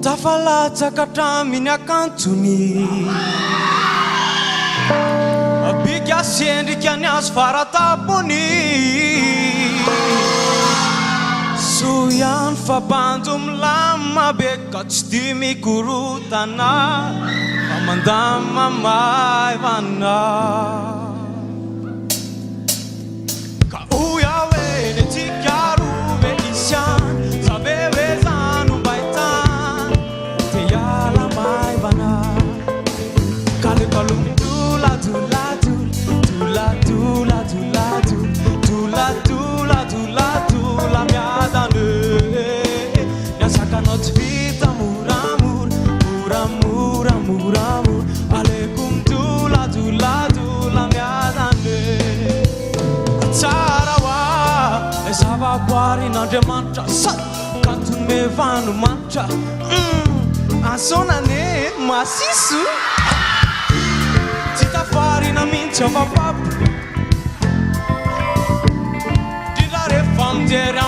Tafala takatra minakantuni Abika sendrika ny azo faratapony So ihany fabanjo milama be ka tsy dia mikorotana Mamandama maivana Ka uya we ne tikaru ve isyan Sabe we zanu baitan Te yala maivana Kale kalum dula dula dula dula dula dula dula dula dula miadane Nyasaka not vita muramur muramur muramur Alekum dula dula dula miadane Tsarawa esava kwari n'Andriamanitra sat Katony mevano manitra Asonane masiso Titafarina mintsy avapapo Dila rehefa mijery